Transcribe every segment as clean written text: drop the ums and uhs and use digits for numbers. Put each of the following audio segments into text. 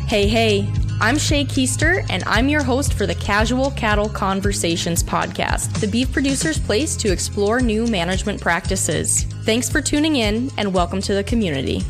Hey, I'm Shay Keister, and I'm your host for the Casual Cattle Conversations podcast, the beef producer's place to explore new management practices. Thanks for tuning in, and welcome to the community.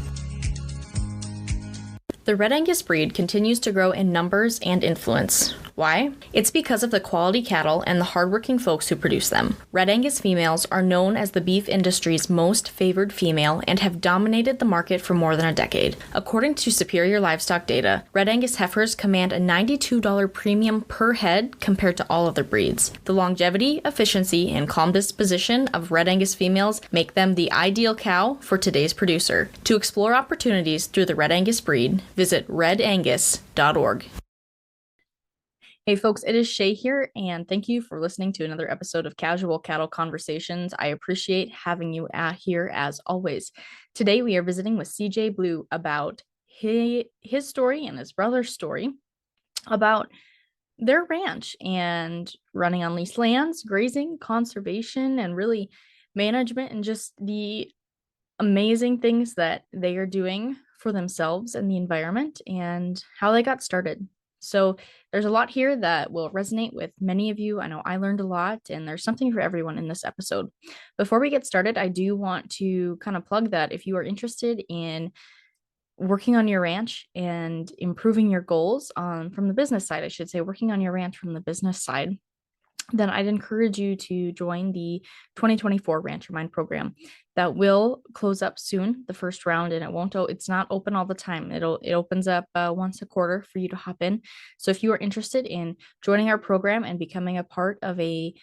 The Red Angus breed continues to grow in numbers and influence. Why? It's because of the quality cattle and the hardworking folks who produce them. Red Angus females are known as the beef industry's most favored female and have dominated the market for more than a decade. According to Superior Livestock data, Red Angus heifers command a $92 premium per head compared to all other breeds. The longevity, efficiency, and calm disposition of Red Angus females make them the ideal cow for today's producer. To explore opportunities through the Red Angus breed, visit redangus.org. Hey folks, it is Shay here, and thank you for listening to another episode of Casual Cattle Conversations. I appreciate having you here as always. Today we are visiting with CJ Blue about his story and his brother's story about their ranch and running on leased lands, grazing, conservation, and really management, and just the amazing things that they are doing for themselves and the environment and how they got started. So there's a lot here that will resonate with many of you. I know I learned a lot, and there's something for everyone in this episode. Before we get started, I do want to kind of plug that if you are interested in working on your ranch and improving your goals from the business side, I should say, working on your ranch from the business side, then I'd encourage you to join the 2024 Rancher Mind program. That will close up soon, the first round, and it's not open all the time. It opens up once a quarter for you to hop in. So if you are interested in joining our program and becoming a part of a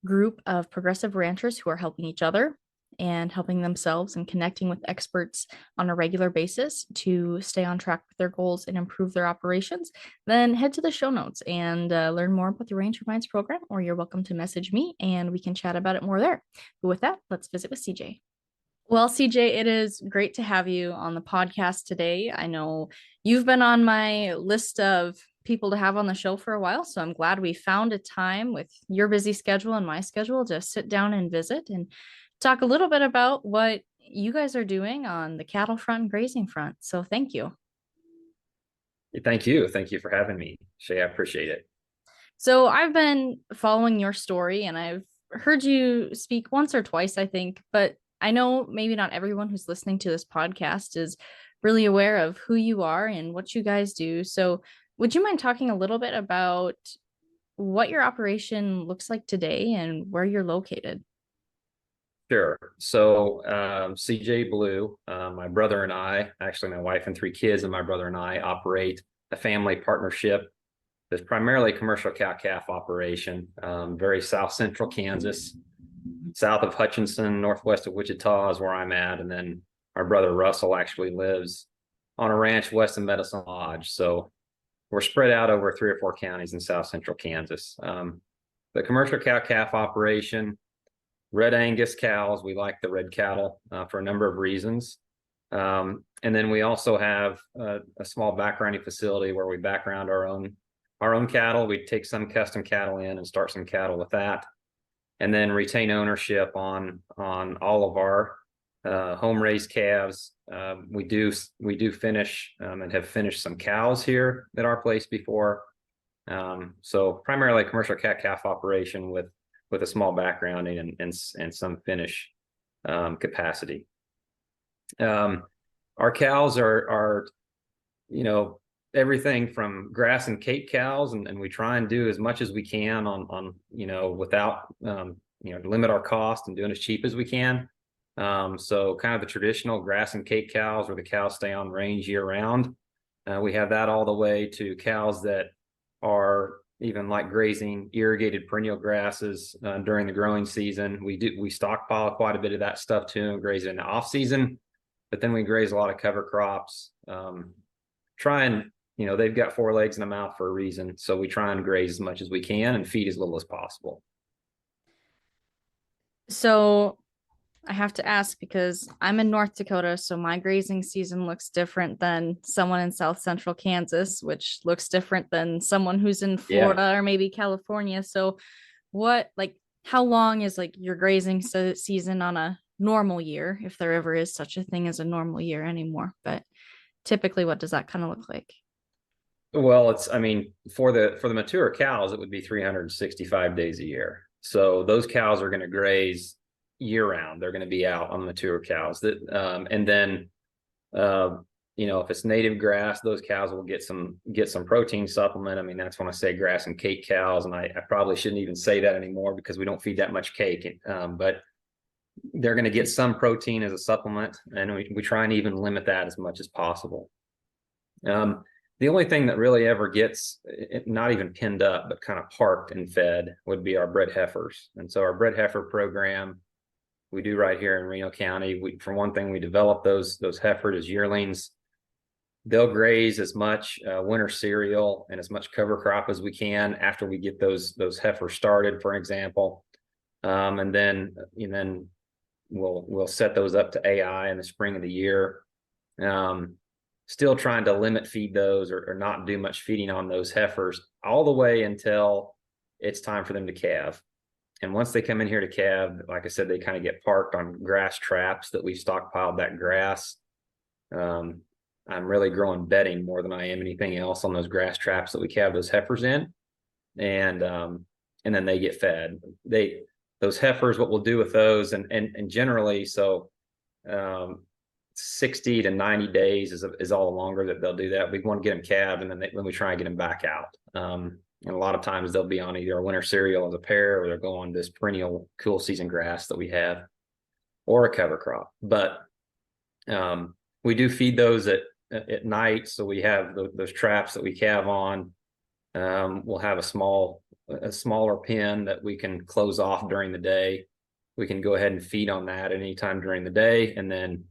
group of progressive ranchers who are helping each other and helping themselves and connecting with experts on a regular basis to stay on track with their goals and improve their operations, then head to the show notes and learn more about the Rancher Minds program, or you're welcome to message me and we can chat about it more there. But with that, let's visit with CJ. Well, CJ, it is great to have you on the podcast today. I know you've been on my list of people to have on the show for a while, so I'm glad we found a time with your busy schedule and my schedule to sit down and visit and talk a little bit about what you guys are doing on the cattle front and grazing front. So thank you. Thank you. Thank you for having me, Shay. I appreciate it. So I've been following your story and I've heard you speak once or twice, I think, but I know maybe not everyone who's listening to this podcast is really aware of who you are and what you guys do. So would you mind talking a little bit about what your operation looks like today and where you're located? Sure. So CJ Blue, my brother and I, actually my wife and 3 kids and my brother and I operate a family partnership that's primarily a commercial cow-calf operation, very south central Kansas, south of Hutchinson, northwest of Wichita is where I'm at. And then our brother Russell actually lives on a ranch west of Medicine Lodge. So we're spread out over 3 or 4 counties in south central Kansas. The commercial cow-calf operation, Red Angus cows. We like the red cattle for a number of reasons. And then we also have a small backgrounding facility where we background our own cattle. We take some custom cattle in and start some cattle with that, and then retain ownership on all of our home raised calves. We do finish and have finished some cows here at our place before. So primarily a commercial calf operation with a small backgrounding and some finish capacity. Our cows are everything from grass and cape cows, and we try and do as much as we can on without limit our cost and doing as cheap as we can. So kind of the traditional grass and cape cows where the cows stay on range year round. We have that all the way to cows that are even like grazing irrigated perennial grasses during the growing season. We stockpile quite a bit of that stuff too and graze it in the off season, but then we graze a lot of cover crops. They've got 4 legs in the mouth for a reason. So we try and graze as much as we can and feed as little as possible. So I have to ask because I'm in North Dakota, so my grazing season looks different than someone in South Central Kansas, which looks different than someone who's in Florida or maybe California. So how long is your grazing season on a normal year, if there ever is such a thing as a normal year anymore? But typically, what does that kind of look like? Well, I mean, for the mature cows, it would be 365 days a year. So those cows are going to graze year round. They're going to be out on mature cows and then, uh, if it's native grass, those cows will get some protein supplement. I mean, that's when I say grass and cake cows, and I probably shouldn't even say that anymore because we don't feed that much cake. But they're going to get some protein as a supplement, and we try and even limit that as much as possible. The only thing that really ever gets not even pinned up, but kind of parked and fed would be our bred heifers. And so our bred heifer program we do right here in Reno County. For one thing, we develop those heifers as yearlings. They'll graze as much winter cereal and as much cover crop as we can after we get those heifers started, for example. And then we'll set those up to AI in the spring of the year. Still trying to limit feed those or not do much feeding on those heifers all the way until it's time for them to calve. And once they come in here to calve, like I said, they kind of get parked on grass traps that we've stockpiled that grass. I'm really growing bedding more than I am anything else on those grass traps that we calve those heifers in. And then they get fed. Those heifers, what we'll do with those, and generally, 60 to 90 days is all the longer that they'll do that. We want to get them calved, and then we try and get them back out. And a lot of times they'll be on either a winter cereal as a pair, or they'll go on this perennial cool season grass that we have, or a cover crop. But we do feed those at night. So we have those traps that we calve on. We'll have a smaller pen that we can close off during the day. We can go ahead and feed on that at any time during the day. And then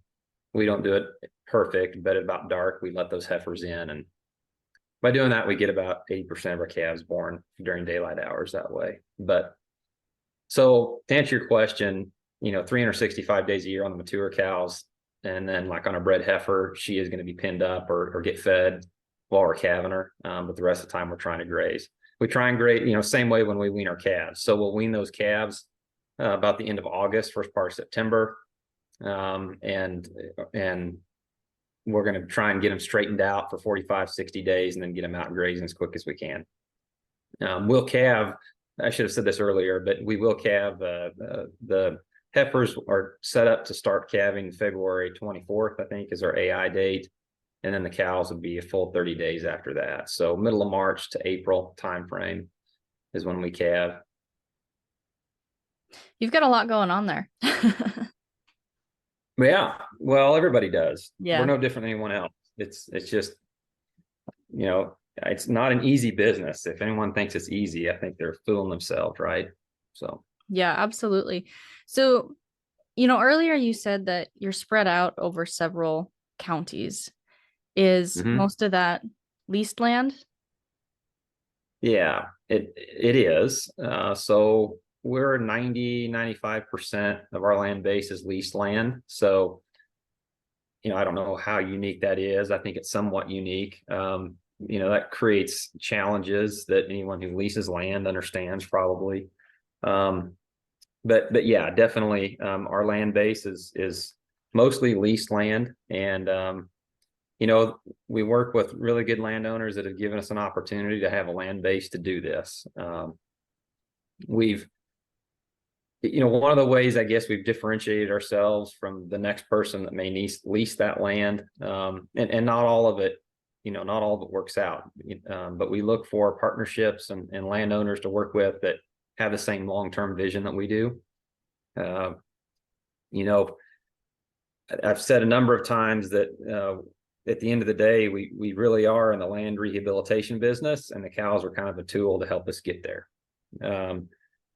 we don't do it perfect, but at about dark, we let those heifers in. And by doing that, we get about 80% of our calves born during daylight hours that way. But so to answer your question, 365 days a year on the mature cows. And then like on a bred heifer, she is going to be pinned up or get fed while we're calving her. But the rest of the time we're trying to graze. We try and graze, same way when we wean our calves. So we'll wean those calves about the end of August, first part of September. And we're going to try and get them straightened out for 45, 60 days and then get them out and grazing as quick as we can. We'll calve, I should have said this earlier, but we will calve. The heifers are set up to start calving February 24th, I think, is our AI date. And then the cows will be a full 30 days after that. So middle of March to April timeframe is when we calve. You've got a lot going on there. Yeah, well, everybody does. Yeah. We're no different than anyone else. It's just, it's not an easy business. If anyone thinks it's easy, I think they're fooling themselves, right? So. Yeah, absolutely. So, earlier you said that you're spread out over several counties. Is most of that leased land? Yeah, it is. So we're 95% of our land base is leased land. So, I don't know how unique that is. I think it's somewhat unique. That creates challenges that anyone who leases land understands probably. But yeah, definitely, our land base is mostly leased land. And, we work with really good landowners that have given us an opportunity to have a land base to do this. One of the ways I guess we've differentiated ourselves from the next person that may lease that land, and not all of it, not all of it works out. But we look for partnerships and landowners to work with that have the same long-term vision that we do. I've said a number of times that at the end of the day, we really are in the land rehabilitation business, and the cows are kind of a tool to help us get there.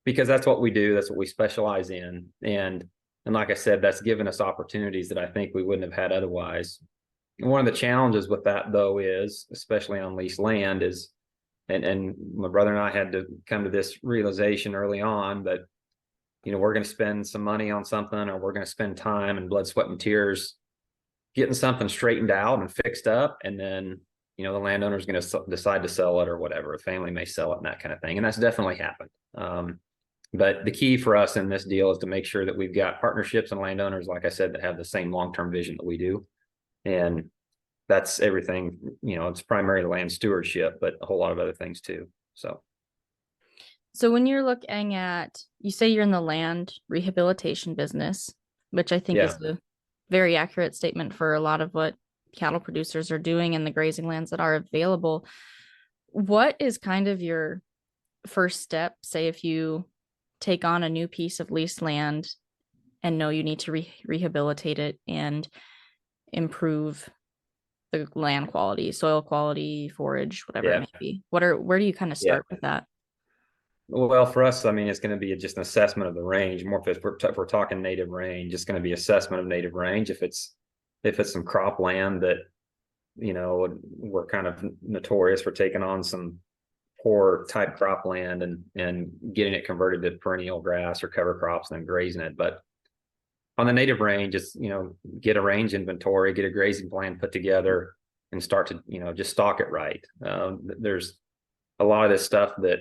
Because that's what we do. That's what we specialize in. And like I said, that's given us opportunities that I think we wouldn't have had otherwise. And one of the challenges with that, though, is, especially on leased land, is, and my brother and I had to come to this realization early on, but, we're going to spend some money on something, or we're going to spend time and blood, sweat, and tears getting something straightened out and fixed up. And then, the landowner is going to decide to sell it or whatever. The family may sell it and that kind of thing. And that's definitely happened. But the key for us in this deal is to make sure that we've got partnerships and landowners, like I said, that have the same long-term vision that we do. And that's everything, it's primarily land stewardship, but a whole lot of other things too. So when you're looking at, you say you're in the land rehabilitation business, which I think Yeah. is a very accurate statement for a lot of what cattle producers are doing in the grazing lands that are available. What is kind of your first step? Say if you take on a new piece of leased land and know you need to rehabilitate it and improve the land quality, soil quality, forage, whatever it Yeah. may be. Where do you kind of Yeah. start with that? Well, for us, I mean, it's going to be just an assessment of the range. More if we're talking native range, it's going to be assessment of native range. If it's some crop land that, we're kind of notorious for taking on some poor type cropland and getting it converted to perennial grass or cover crops and then grazing it. But on the native range, it's, get a range inventory, get a grazing plan put together, and start to, just stock it right. There's a lot of this stuff that,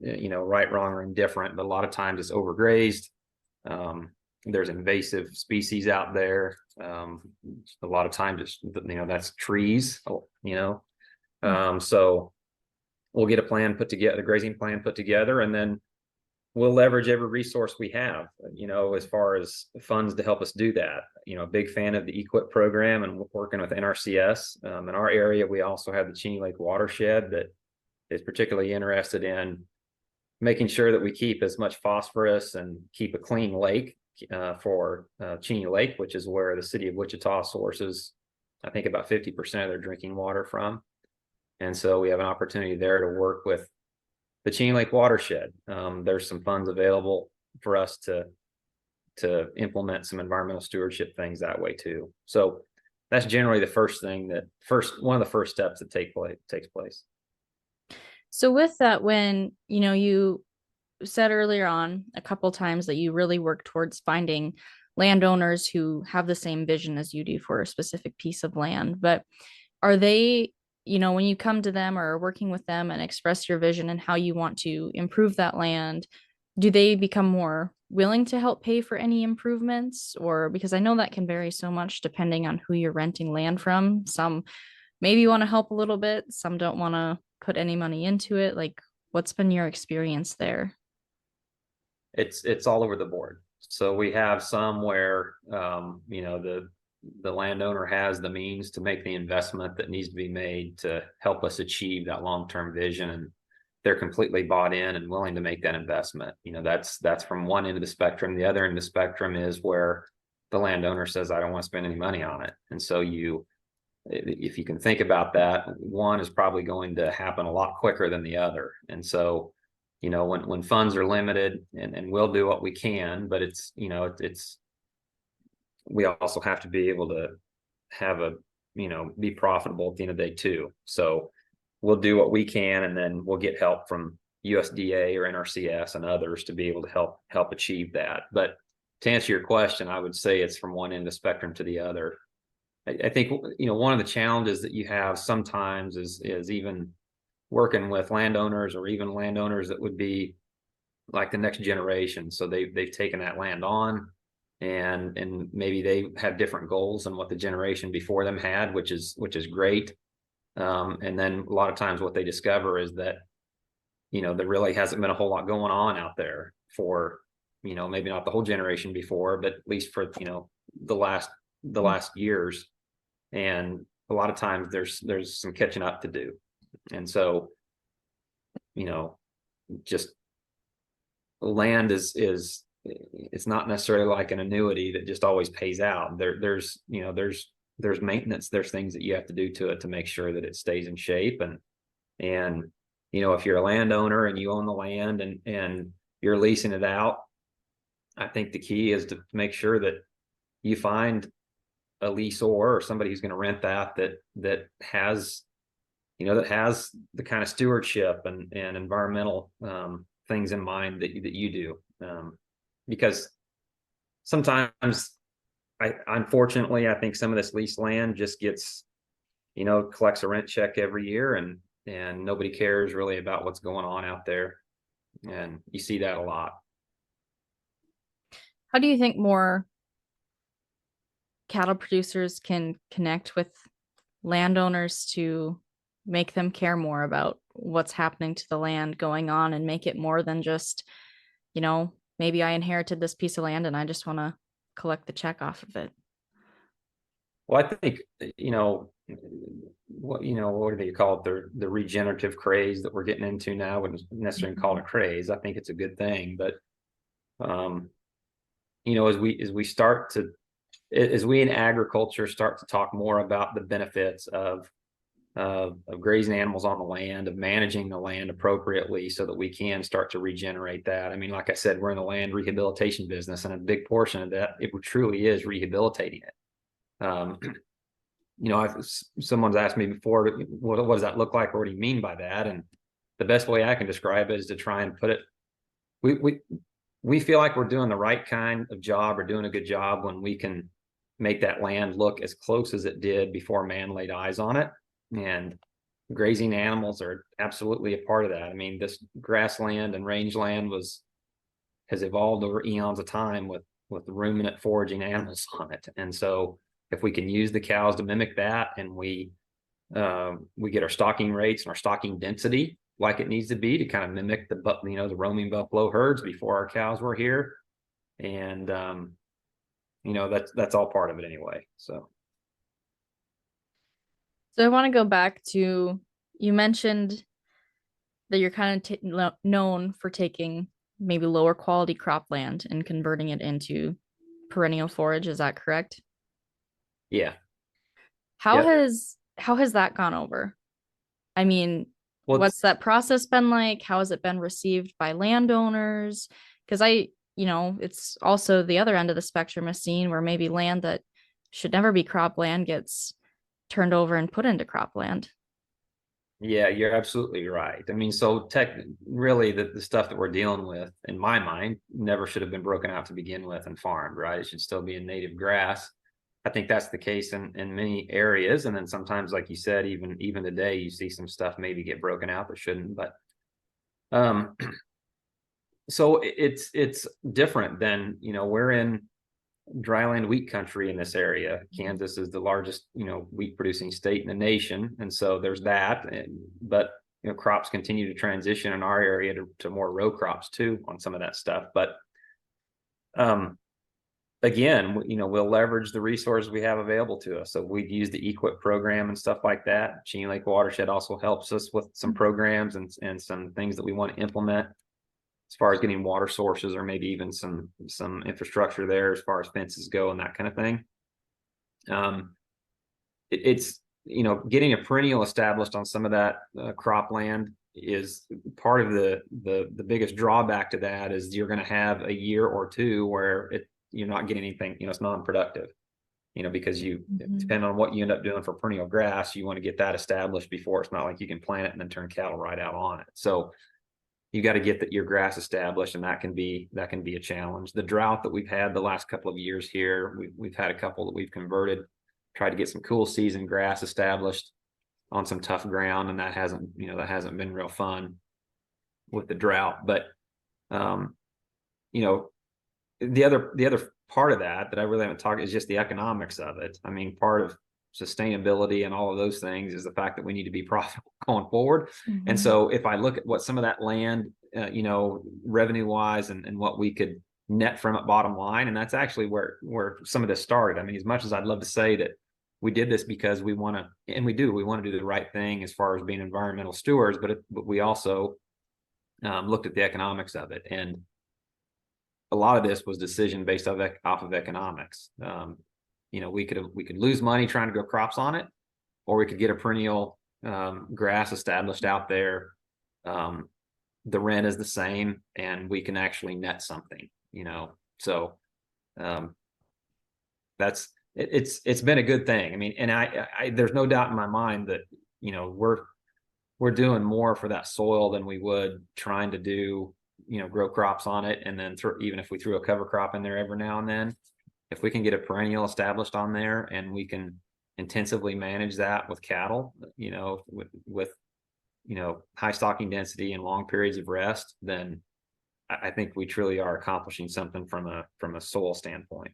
right, wrong, or indifferent, but a lot of times it's overgrazed. There's invasive species out there. A lot of times it's, that's trees, so we'll get a plan put together, a grazing plan put together, and then we'll leverage every resource we have, as far as funds to help us do that. A big fan of the EQIP program and working with NRCS. In our area, we also have the Cheney Lake watershed that is particularly interested in making sure that we keep as much phosphorus and keep a clean lake for Cheney Lake, which is where the city of Wichita sources, I think, about 50% of their drinking water from. And so we have an opportunity there to work with the Cheney Lake watershed. There's some funds available for us to implement some environmental stewardship things that way too. So that's generally one of the first steps that takes place. So with that, when you said earlier on a couple times that you really work towards finding landowners who have the same vision as you do for a specific piece of land, but are they, when you come to them or working with them and express your vision and how you want to improve that land, do they become more willing to help pay for any improvements? Or because I know that can vary so much depending on who you're renting land from. Some maybe want to help a little bit, some don't want to put any money into it. Like, what's been your experience there? It's all over the board. So we have some where, the landowner has the means to make the investment that needs to be made to help us achieve that long-term vision, and they're completely bought in and willing to make that investment. That's from one end of the spectrum. The other end of the spectrum is where the landowner says, I don't want to spend any money on it. And so if you can think about that, one is probably going to happen a lot quicker than the other. And so, when funds are limited, and we'll do what we can, but we also have to be able to have be profitable at the end of the day too. So we'll do what we can, and then we'll get help from USDA or NRCS and others to be able to help achieve that. But to answer your question, I would say it's from one end of the spectrum to the other. I think, one of the challenges that you have sometimes is even working with landowners, or even landowners that would be like the next generation. So they've taken that land on, and maybe they have different goals than what the generation before them had, which is great. And then a lot of times what they discover is that, there really hasn't been a whole lot going on out there for, maybe not the whole generation before, but at least for, the last years. And a lot of times there's some catching up to do. And so, just land is it's not necessarily like an annuity that just always pays out. There's maintenance, there's things that you have to do to it to make sure that it stays in shape. And if you're a landowner and you own the land and you're leasing it out, I think the key is to make sure that you find a leaseor or somebody who's going to rent that has the kind of stewardship and environmental things in mind that you do. Because sometimes unfortunately, I think some of this leased land just gets, collects a rent check every year, and nobody cares really about what's going on out there. And you see that a lot. How do you think more cattle producers can connect with landowners to make them care more about what's happening to the land going on and make it more than just, maybe I inherited this piece of land and I just want to collect the check off of it. Well, I think, what do they call it? The regenerative craze that we're getting into now. Wouldn't necessarily call it a craze. I think it's a good thing, but as we in agriculture start to talk more about the benefits of grazing animals on the land, of managing the land appropriately so that we can start to regenerate that. I mean, like I said, we're in the land rehabilitation business, and a big portion of that, it truly is rehabilitating it. Someone's asked me before, what does that look like, or what do you mean by that? And the best way I can describe it is to try and put it, we feel like we're doing the right kind of job, or doing a good job, when we can make that land look as close as it did before man laid eyes on it. And grazing animals are absolutely a part of that. I mean, this grassland and rangeland has evolved over eons of time with ruminant foraging animals on it. And so if we can use the cows to mimic that, and we get our stocking rates and our stocking density like it needs to be to kind of mimic the roaming buffalo herds before our cows were here, and that's all part of it anyway. So I want to go back to, you mentioned that you're kind of known for taking maybe lower quality cropland and converting it into perennial forage. Is that correct? yeah. How Yep. has that gone over? I mean, Well, what's that process been like? How has it been received by landowners? Because it's also the other end of the spectrum, a scene where maybe land that should never be cropland gets turned over and put into cropland. yeah, you're absolutely right. I mean, so really the stuff that we're dealing with, in my mind, never should have been broken out to begin with and farmed, right? It should still be a native grass. I think that's the case in many areas. And then sometimes, like you said, even today, you see some stuff maybe get broken out that shouldn't. But so it's different than, we're in dryland wheat country in this area. Kansas is the largest, wheat producing state in the nation. And so there's that. But crops continue to transition in our area to more row crops too on some of that stuff. But again, we'll leverage the resources we have available to us. So we've used the EQIP program and stuff like that. Cheney Lake Watershed also helps us with some programs and some things that we want to implement as far as getting water sources, or maybe even some infrastructure there as far as fences go and that kind of thing. It's getting a perennial established on some of that cropland is part of the biggest drawback to that. Is you're going to have a year or two where you're not getting anything, it's non-productive, because depending on what you end up doing for perennial grass, you want to get that established before. It's not like you can plant it and then turn cattle right out on it. So you got to get your grass established, and that can be a challenge. The drought that we've had the last couple of years here, we've had a couple that we've converted, tried to get some cool season grass established on some tough ground, and that hasn't been real fun with the drought. But the other part of that I really haven't talked is just the economics of it. I mean, part of sustainability and all of those things is the fact that we need to be profitable going forward. Mm-hmm. And so if I look at what some of that land, revenue wise, and what we could net from it bottom line, and that's actually where some of this started. I mean, as much as I'd love to say that we did this because we want to do the right thing as far as being environmental stewards, but we also looked at the economics of it. And a lot of this was decision based off of economics. We could lose money trying to grow crops on it, or we could get a perennial grass established out there. The rent is the same, and we can actually net something. So it's been a good thing. I mean, and I there's no doubt in my mind that we're doing more for that soil than we would trying to do grow crops on it. And then even if we threw a cover crop in there every now and then, if we can get a perennial established on there, and we can intensively manage that with cattle, with high stocking density and long periods of rest, then I think we truly are accomplishing something from a soil standpoint.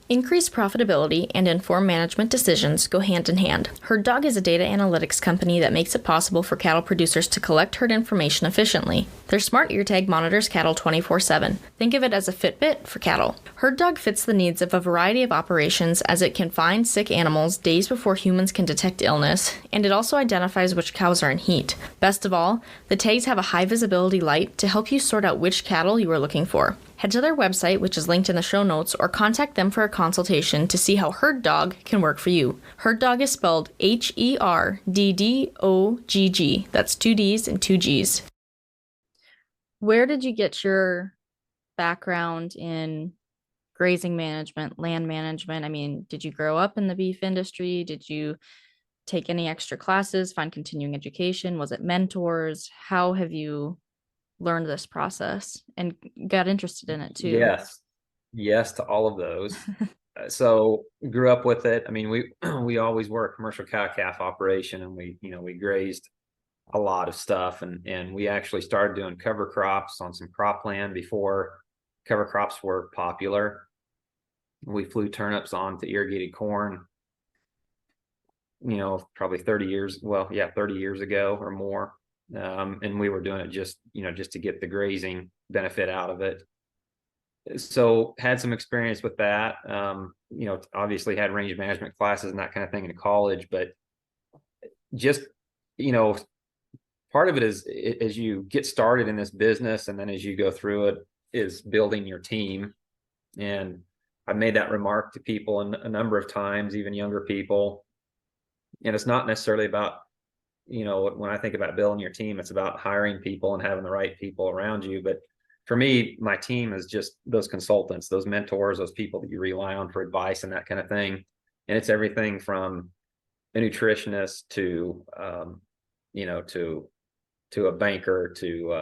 Increased profitability and informed management decisions go hand in hand. Herd Dog is a data analytics company that makes it possible for cattle producers to collect herd information efficiently. Their smart ear tag monitors cattle 24/7. Think of it as a Fitbit for cattle. Herd Dog fits the needs of a variety of operations as it can find sick animals days before humans can detect illness, and it also identifies which cows are in heat. Best of all, the tags have a high visibility light to help you sort out which cattle you are looking for. Head to their website, which is linked in the show notes, or contact them for a consultation to see how Herd Dog can work for you. Herd Dog is spelled HERDDOGG. That's 2 D's and 2 G's. Where did you get your background in grazing management, land management? I mean, did you grow up in the beef industry? Did you take any extra classes, find continuing education? Was it mentors? How have you learned this process and got interested in it too? Yes to all of those. So grew up with it. I mean, we always were a commercial cow calf operation, and we grazed a lot of stuff, and we actually started doing cover crops on some cropland before cover crops were popular. We flew turnips onto irrigated corn, probably 30 years ago or more. And we were doing it just to get the grazing benefit out of it. So had some experience with that. Obviously had range management classes and that kind of thing in college, but just, part of it is as you get started in this business, and then as you go through it, is building your team. And I made that remark to people a number of times, even younger people. And it's not necessarily about, when I think about building your team, it's about hiring people and having the right people around you. But for me, my team is just those consultants, those mentors, those people that you rely on for advice and that kind of thing. And it's everything from a nutritionist to, to a banker, to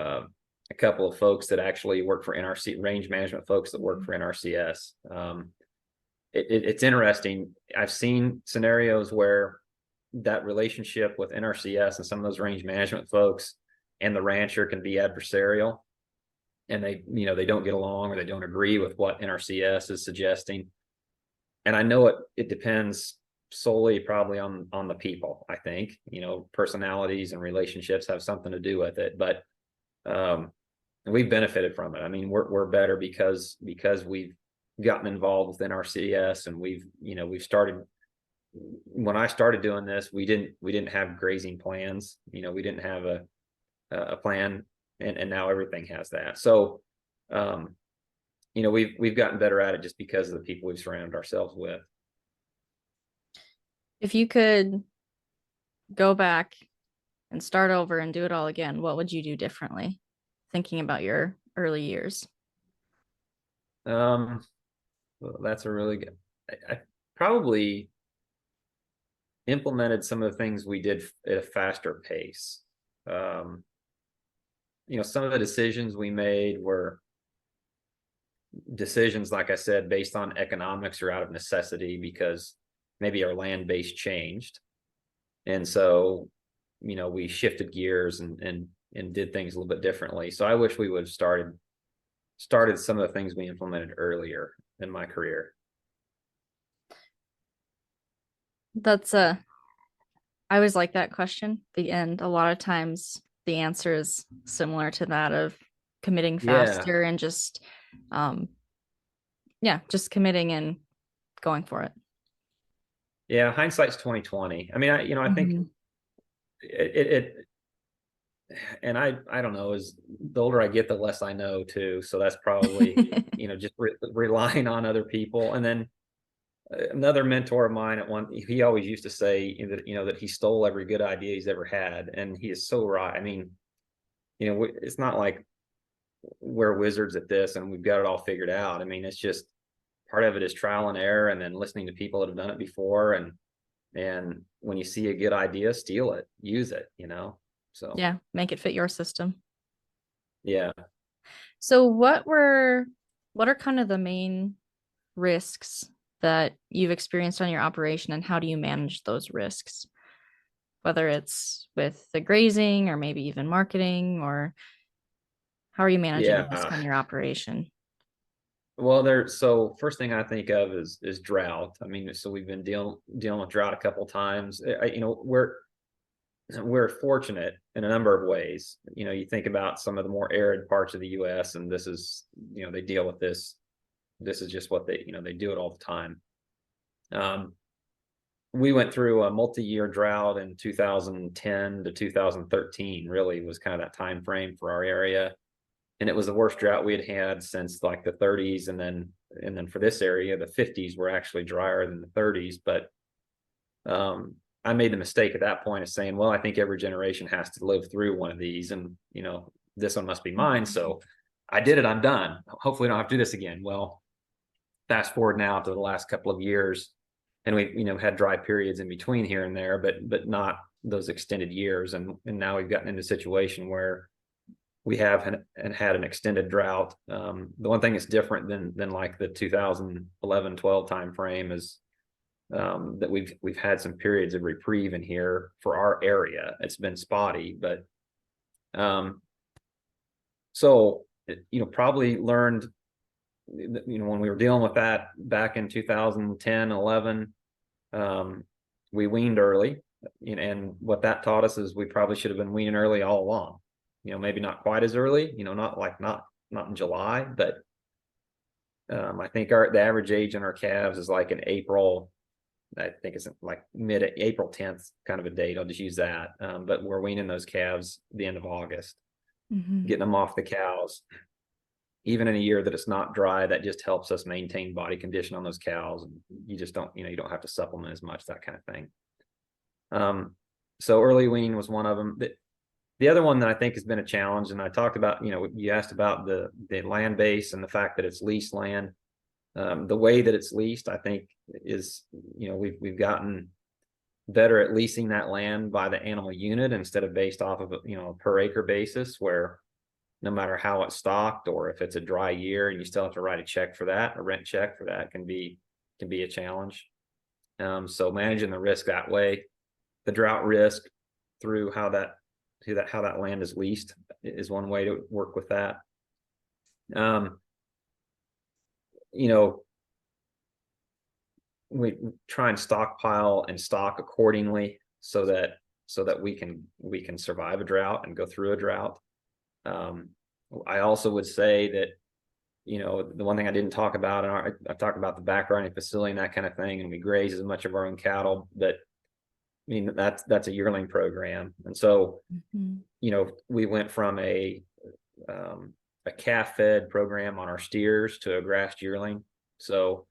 a couple of folks that actually work for NRC, range management folks that work for NRCS. It's interesting. I've seen scenarios where that relationship with NRCS and some of those range management folks and the rancher can be adversarial, and they don't get along, or they don't agree with what NRCS is suggesting. And I know it depends solely probably on the people. I think, personalities and relationships have something to do with it, but we've benefited from it. I mean, we're better because we've gotten involved with NRCS, and we've started. When I started doing this, we didn't have grazing plans. We didn't have a plan, and now everything has that. So, we've gotten better at it just because of the people we've surrounded ourselves with. If you could go back and start over and do it all again, what would you do differently? Thinking about your early years. Well, that's a really good. I probably implemented some of the things we did at a faster pace. Some of the decisions we made were decisions, like I said, based on economics or out of necessity, because maybe our land base changed. And so, we shifted gears and did things a little bit differently. So I wish we would have started some of the things we implemented earlier in my career. I always like that question. The end. A lot of times the answer is similar to that of committing faster and just committing and going for it. Yeah, hindsight's 2020. I mean, I think it and I don't know, as the older I get, the less I know too. So that's probably, just relying on other people. And then another mentor of mine he always used to say that, that he stole every good idea he's ever had. And he is so right. I mean, it's not like we're wizards at this and we've got it all figured out. I mean, it's just part of it is trial and error, and then listening to people that have done it before. And when you see a good idea, steal it, use it, so. Yeah. Make it fit your system. Yeah. So what are kind of the main risks that you've experienced on your operation, and how do you manage those risks? Whether it's with the grazing or maybe even marketing, or how are you managing risk on your operation? Well, so first thing I think of is drought. I mean, so we've been dealing with drought a couple times. We're fortunate in a number of ways. You think about some of the more arid parts of the U.S., and this is, they deal with this. This is just what they do it all the time. We went through a multi-year drought in 2010 to 2013. Really was kind of that time frame for our area, and it was the worst drought we had since like the 30s, and then for this area, the 50s were actually drier than the 30s. But I made the mistake at that point of saying, well, I think every generation has to live through one of these, and this one must be mine. So I did it. I'm done. Hopefully, I don't have to do this again. Well, fast forward now to the last couple of years, and we had dry periods in between here and there, but not those extended years. And now we've gotten into a situation where we have had an extended drought. The one thing that's different than like the 2011-12 timeframe is that we've had some periods of reprieve in here for our area. It's been spotty, but so probably learned, when we were dealing with that back in 2010, 11, we weaned early, and what that taught us is we probably should have been weaning early all along. Maybe not quite as early, not in July, but I think the average age in our calves is like in April. I think it's like mid-April 10th kind of a date. I'll just use that. But we're weaning those calves the end of August, getting them off the cows. Even in a year that it's not dry, that just helps us maintain body condition on those cows. You just don't, you don't have to supplement as much, that kind of thing. So early wean was one of them. The other one that I think has been a challenge, and I talked about, you asked about the land base and the fact that it's leased land. The way that it's leased, I think, is, we've gotten better at leasing that land by the animal unit instead of based off of a per acre basis, where no matter how it's stocked, or if it's a dry year and you still have to write a check for that, a rent check for that can be a challenge. So managing the risk that way, the drought risk through how that land is leased is one way to work with that. We try and stockpile and stock accordingly so that we can survive a drought and go through a drought. I also would say that, the one thing I didn't talk about, and I talked about the back running facility and that kind of thing, and we graze as much of our own cattle, but I mean, that's a yearling program. And so, we went from a calf fed program on our steers to a grassed yearling. So,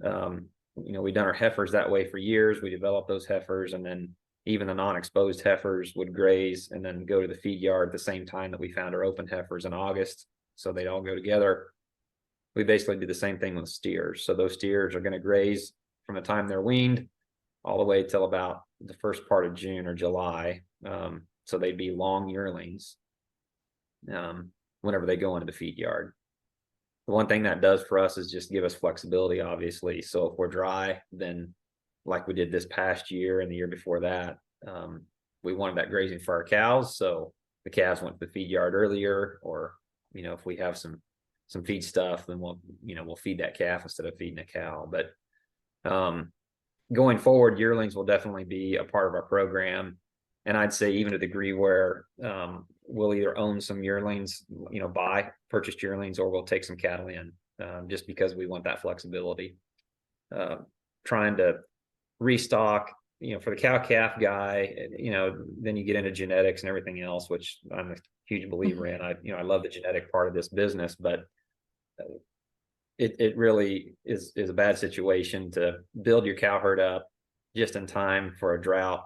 we've done our heifers that way for years. We developed those heifers, and then even the non-exposed heifers would graze and then go to the feed yard at the same time that we found our open heifers in August. So they'd all go together. We basically do the same thing with steers. So those steers are going to graze from the time they're weaned all the way till about the first part of June or July. So they'd be long yearlings whenever they go into the feed yard. The one thing that does for us is just give us flexibility, obviously. So if we're dry, then like we did this past year and the year before that, we wanted that grazing for our cows. So the calves went to the feed yard earlier, or, if we have some feed stuff, then we'll feed that calf instead of feeding a cow. But going forward, yearlings will definitely be a part of our program. And I'd say even to the degree where we'll either own some yearlings, buy purchased yearlings, or we'll take some cattle in, just because we want that flexibility. Trying to restock, for the cow calf guy, then you get into genetics and everything else, which I'm a huge believer in. I love the genetic part of this business, but it really is a bad situation to build your cow herd up just in time for a drought,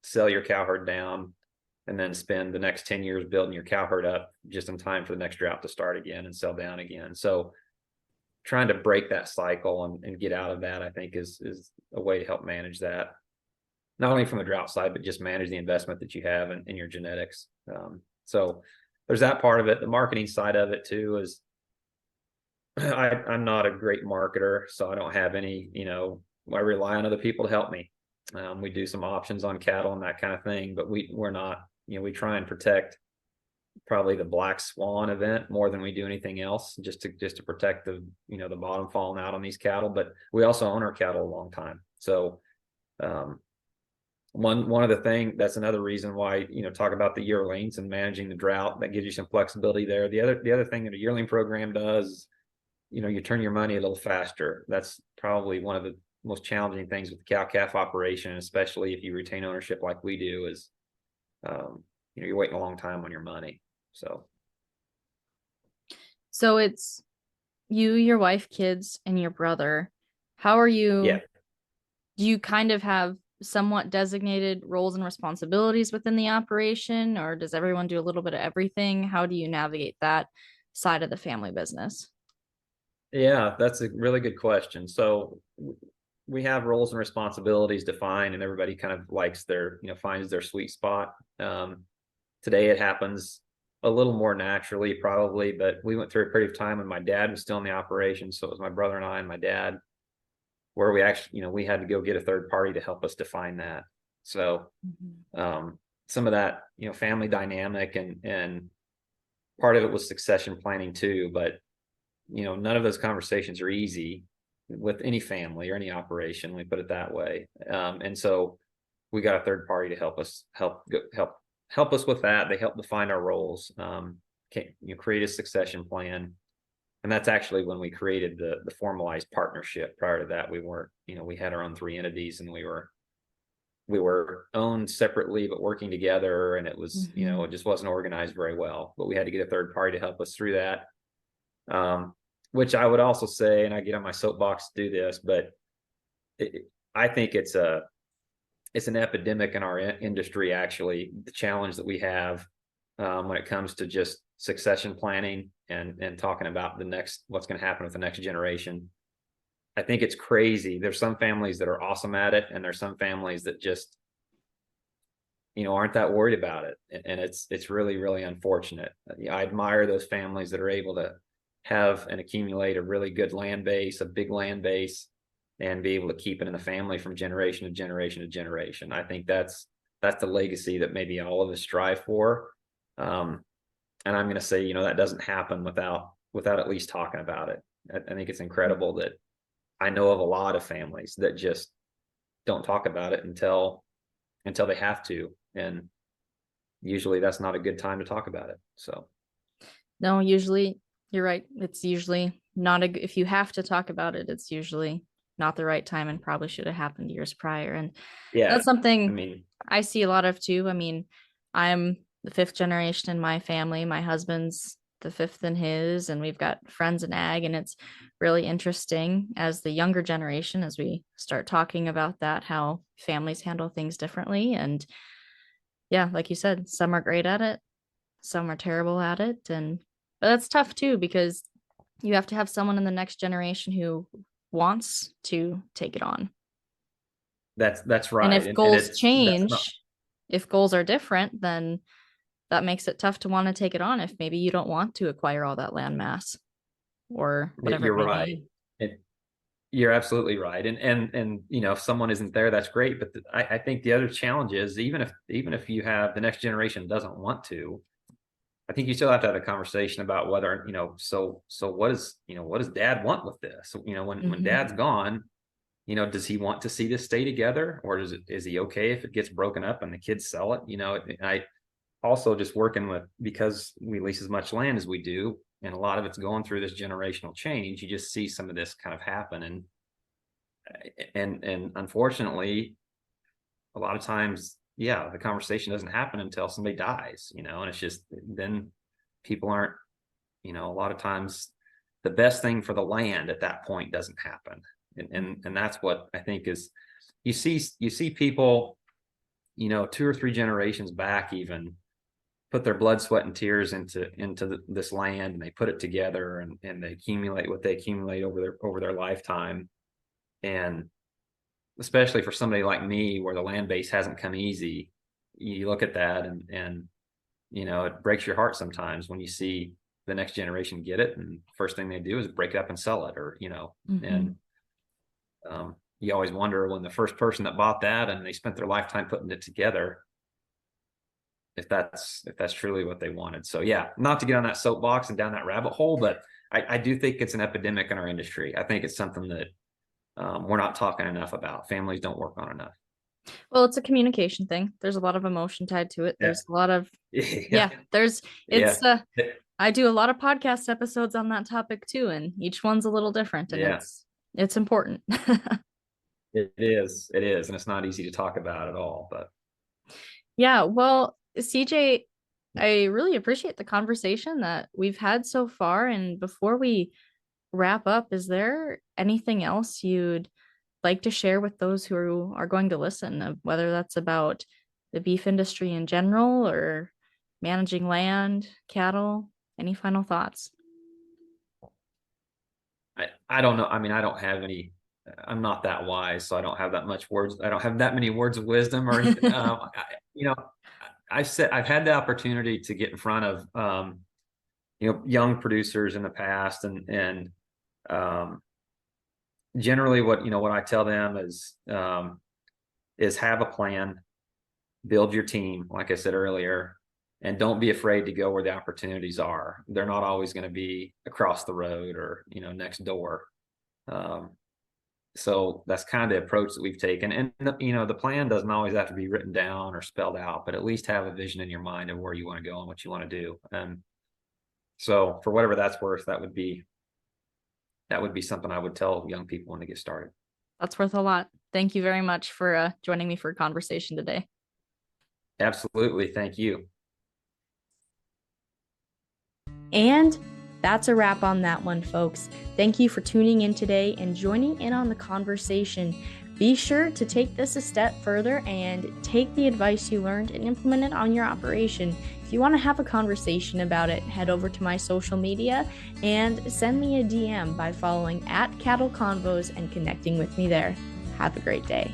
sell your cow herd down, and then spend the next 10 years building your cow herd up just in time for the next drought to start again and sell down again. So trying to break that cycle and get out of that, I think is a way to help manage that, not only from the drought side, but just manage the investment that you have in your genetics. So there's that part of it. The marketing side of it too is I'm not a great marketer, so I don't have any, I rely on other people to help me. We do some options on cattle and that kind of thing, but we're not, we try and protect probably the black swan event more than we do anything else, just to protect the, the bottom falling out on these cattle. But we also own our cattle a long time. So one of the thing, that's another reason why, talk about the yearlings and managing the drought, that gives you some flexibility there. The other thing that a yearling program does, you turn your money a little faster. That's probably one of the most challenging things with the cow calf operation, especially if you retain ownership like we do, is you're waiting a long time on your money. So it's you, your wife, kids, and your brother. How are you? Yeah. Do you kind of have somewhat designated roles and responsibilities within the operation, or does everyone do a little bit of everything? How do you navigate that side of the family business? Yeah, that's a really good question. So we have roles and responsibilities defined, and everybody kind of likes their, finds their sweet spot. Today it happens a little more naturally, probably, but we went through a period of time when my dad was still in the operation. So it was my brother and I and my dad, where we actually, we had to go get a third party to help us define that. So some of that, family dynamic and part of it was succession planning too, but none of those conversations are easy with any family or any operation. Let me put it that way. And so we got a third party to help us with that. They help define our roles, create a succession plan. And that's actually when we created the formalized partnership. Prior to that, we weren't, we had our own 3 entities, and we were owned separately but working together, and it was, it just wasn't organized very well. But we had to get a third party to help us through that. Which I would also say, and I get on my soapbox to do this, but I think it's an epidemic in our industry, actually, the challenge that we have when it comes to just succession planning and talking about what's going to happen with the next generation. I think it's crazy. There's some families that are awesome at it, and there's some families that just, aren't that worried about it. And it's really, really unfortunate. I admire those families that are able to have and accumulate a really good land base, a big land base, and be able to keep it in the family from generation to generation to generation. I think that's the legacy that maybe all of us strive for. And I'm going to say, that doesn't happen without at least talking about it. I think it's incredible that I know of a lot of families that just don't talk about it until they have to. And usually that's not a good time to talk about it. So. No, usually you're right. It's usually not if you have to talk about it, it's usually not the right time and probably should have happened years prior. And yeah, that's something I see a lot of too. I mean, I'm the 5th generation in my family. My husband's the 5th in his, and we've got friends in ag, and it's really interesting as the younger generation, as we start talking about that, how families handle things differently. And yeah, like you said, some are great at it, some are terrible at it. But that's tough too, because you have to have someone in the next generation who wants to take it on. That's right. And if goals change, if goals are different, then that makes it tough to want to take it on if maybe you don't want to acquire all that land mass or whatever. You're right. You're absolutely right. And if someone isn't there, that's great. But I think the other challenge is, even if you have the next generation doesn't want to, I think you still have to have a conversation about whether, so what does dad want with this? When dad's gone, does he want to see this stay together, or is he okay if it gets broken up and the kids sell it? I also just working with, because we lease as much land as we do, and a lot of it's going through this generational change, you just see some of this kind of happen. And unfortunately, a lot of times, the conversation doesn't happen until somebody dies, and it's just, then people aren't, a lot of times the best thing for the land at that point doesn't happen. And that's what I think is, you see people, 2 or 3 generations back, even put their blood, sweat, and tears into this land, and they put it together, and they accumulate what they accumulate over their lifetime. And especially for somebody like me, where the land base hasn't come easy, you look at that and it breaks your heart sometimes when you see the next generation get it, and first thing they do is break it up and sell it, or and you always wonder, when the first person that bought that and they spent their lifetime putting it together, if that's truly what they wanted. So yeah, not to get on that soapbox and down that rabbit hole, but I do think it's an epidemic in our industry. I think it's something that we're not talking enough about. Families don't work on enough. Well, it's a communication thing. There's a lot of emotion tied to it. Yeah. There's a lot of Yeah. there's Yeah. I do a lot of podcast episodes on that topic too, and each one's a little different, and Yeah. it's important. It is. It is. And it's not easy to talk about at all, but Yeah, well, CJ, I really appreciate the conversation that we've had so far. And before we wrap up, is there anything else you'd like to share with those who are going to listen, whether that's about the beef industry in general or managing land, cattle? Any final thoughts? I don't know. I mean, I don't have any, I'm not that wise, so I don't have that much words. I don't have that many words of wisdom or anything. You know, I've had the opportunity to get in front of, young producers in the past, and generally what I tell them is have a plan, build your team, like I said earlier, and don't be afraid to go where the opportunities are. They're not always going to be across the road or, next door. So that's kind of the approach that we've taken. And, the plan doesn't always have to be written down or spelled out, but at least have a vision in your mind of where you want to go and what you want to do. And so for whatever that's worth, that would be something I would tell young people when they get started. That's worth a lot. Thank you very much for joining me for a conversation today. Absolutely. Thank you. And that's a wrap on that one, folks. Thank you for tuning in today and joining in on the conversation. Be sure to take this a step further and take the advice you learned and implement it on your operation. If you want to have a conversation about it, head over to my social media and send me a DM by following @CattleConvos and connecting with me there. Have a great day.